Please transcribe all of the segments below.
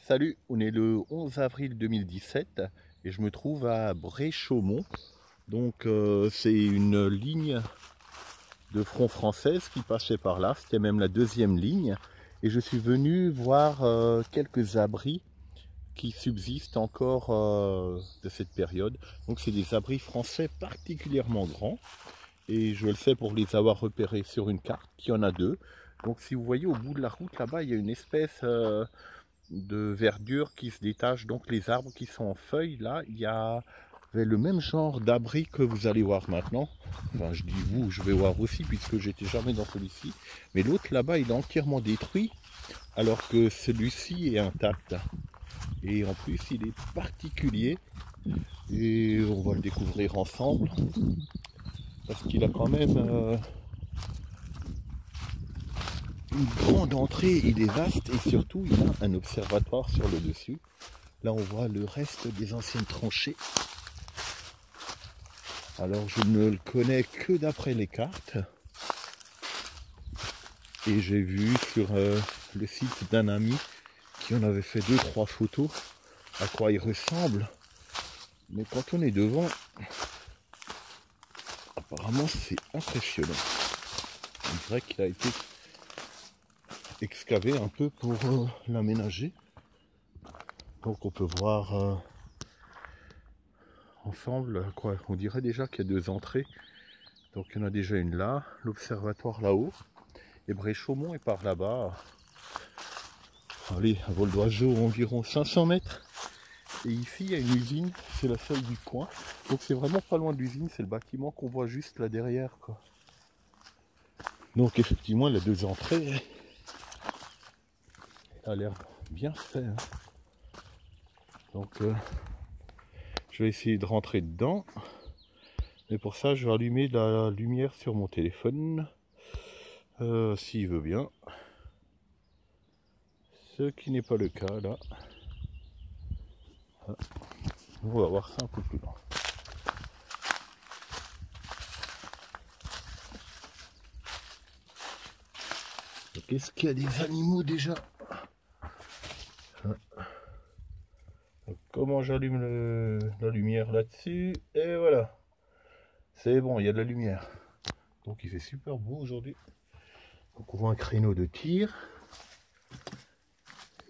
Salut, on est le 11 avril 2017 et je me trouve à Bray-Chaumont. Donc c'est une ligne de front française qui passait par là, c'était même la deuxième ligne. Et je suis venu voir quelques abris qui subsistent encore de cette période. Donc c'est des abris français particulièrement grands. Et je le sais pour les avoir repérés sur une carte, qu'il y en a deux. Donc si vous voyez au bout de la route là-bas, il y a une espèce de verdure qui se détache, donc les arbres qui sont en feuilles, là, il y a le même genre d'abri que vous allez voir maintenant. Enfin, je dis vous, je vais voir aussi, puisque j'étais jamais dans celui-ci. Mais l'autre là-bas, il est entièrement détruit, alors que celui-ci est intact. Et en plus, il est particulier, et on va le découvrir ensemble, parce qu'il a quand même une grande entrée, il est vaste, et surtout, il a un observatoire sur le dessus. Là, on voit le reste des anciennes tranchées. Alors, je ne le connais que d'après les cartes. Et j'ai vu sur le site d'un ami qui en avait fait 2-3 photos à quoi il ressemble. Mais quand on est devant, apparemment, c'est impressionnant. On dirait qu'il a été excavé un peu pour l'aménager. Donc, on peut voir ensemble, quoi. On dirait déjà qu'il y a deux entrées. Donc, il y en a déjà une là, l'observatoire là-haut. Et Bray-Chaumont est par là-bas. Allez, à vol d'oiseau, environ 500 mètres. Et ici, il y a une usine, c'est la seule du coin. Donc c'est vraiment pas loin de l'usine, c'est le bâtiment qu'on voit juste là derrière, quoi. Donc effectivement, il y a deux entrées. Ça a l'air bien fait, hein. Donc je vais essayer de rentrer dedans. Mais pour ça, je vais allumer la lumière sur mon téléphone. S'il veut bien. Ce qui n'est pas le cas là. On va voir ça un peu plus loin. Est-ce qu'il y a des animaux déjà? Donc, comment j'allume la lumière là-dessus? Et voilà. C'est bon, il y a de la lumière. Donc il fait super beau aujourd'hui. Donc on voit un créneau de tir.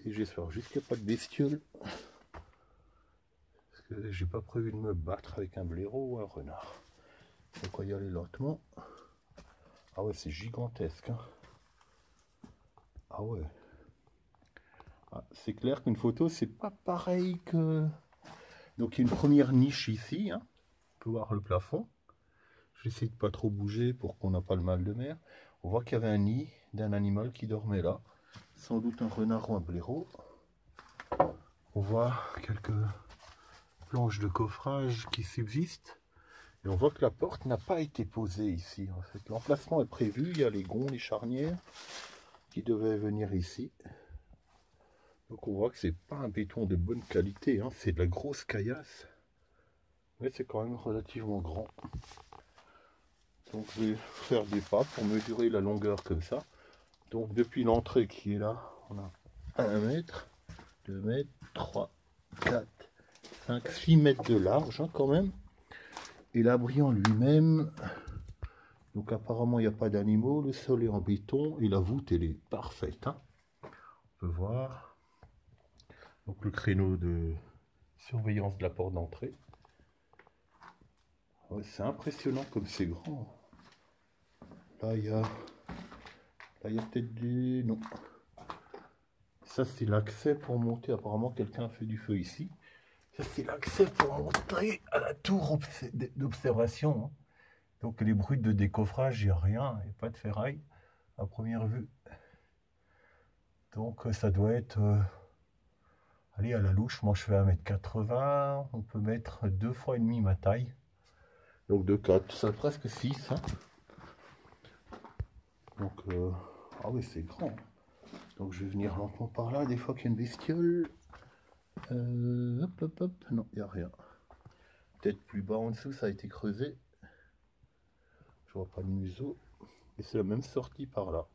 Et j'espère juste qu'il n'y a pas de bestioles. Parce que j'ai pas prévu de me battre avec un blaireau ou un renard. Donc on va y aller lentement. Ah ouais, c'est gigantesque, hein. Ah ouais. Ah, c'est clair qu'une photo, c'est pas pareil que... Donc il y a une première niche ici, hein. On peut voir le plafond. J'essaie de pas trop bouger pour qu'on n'a pas le mal de mer. On voit qu'il y avait un nid d'un animal qui dormait là. Sans doute un renard ou un blaireau. On voit quelques planches de coffrage qui subsistent. Et on voit que la porte n'a pas été posée ici. En fait, l'emplacement est prévu. Il y a les gonds, les charnières qui devaient venir ici. Donc on voit que c'est pas un béton de bonne qualité, hein. C'est de la grosse caillasse. Mais c'est quand même relativement grand. Donc je vais faire des pas pour mesurer la longueur comme ça. Donc depuis l'entrée qui est là, on a 1 mètre, 2 mètres, 3, 4, 5, 6 mètres de large, hein, quand même. Et l'abri en lui-même, donc apparemment il n'y a pas d'animaux, le sol est en béton et la voûte elle est parfaite, hein. On peut voir. Donc le créneau de surveillance de la porte d'entrée. Ouais, c'est impressionnant comme c'est grand. Là il y a peut-être des... Non. Ça c'est l'accès pour monter. Apparemment quelqu'un a fait du feu ici. Ça c'est l'accès pour monter à la tour d'observation, hein. Donc les brutes de décoffrage, il n'y a rien, il n'y a pas de ferraille à première vue. Donc ça doit être... allez, à la louche, moi je fais 1m80, on peut mettre 2 fois et demi ma taille. Donc 2, 4, ça fait presque 6, hein. Donc, ah oui, c'est grand. Donc je vais venir lentement par là, des fois qu'il y a une bestiole. Hop, hop, hop, non, il n'y a rien. Peut-être plus bas en dessous, ça a été creusé. Je vois pas de museau. Et c'est la même sortie par là.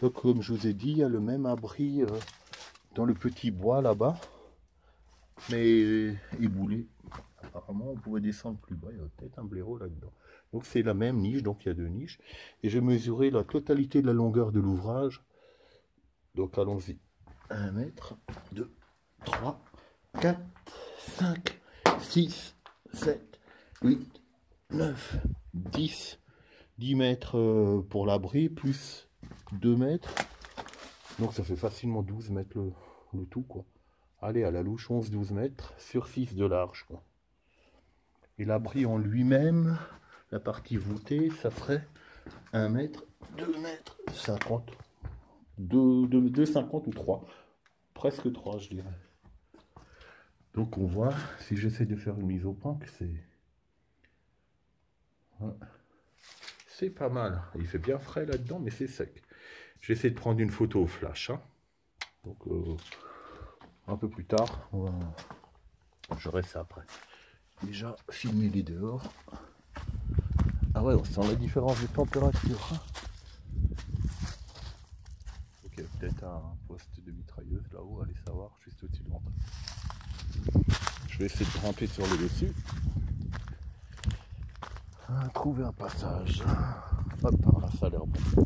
Donc comme je vous ai dit, il y a le même abri dans le petit bois là-bas, mais éboulé. Apparemment, on pourrait descendre plus bas, il y a peut-être un blaireau là-dedans. Donc c'est la même niche, donc il y a 2 niches. Et j'ai mesuré la totalité de la longueur de l'ouvrage. Donc allons-y. 1 mètre, 2, 3, 4, 5, 6, 7, 8, 9, 10. 10 mètres pour l'abri, plus 2 mètres. Donc ça fait facilement 12 mètres le tout, quoi. Allez, à la louche, 11-12 mètres sur 6 de large, quoi. Et l'abri en lui-même, la partie voûtée, ça ferait 1 mètre, 2 mètres 50. 2,50 ou 3. Presque 3, je dirais. Donc on voit, si j'essaie de faire une mise au point, que c'est pas mal. Il fait bien frais là-dedans, mais c'est sec. J'essaie de prendre une photo au flash. Hein. Donc un peu plus tard, j'aurai ça après. Déjà, filmer les dehors. Ah ouais, on sent la différence de température. Hein. Ok, peut-être un poste de mitrailleuse là-haut, allez savoir, juste au-dessus de l'entrée. Je vais essayer de grimper sur le dessus. Trouver un passage. Hop, là, ça a l'air bon.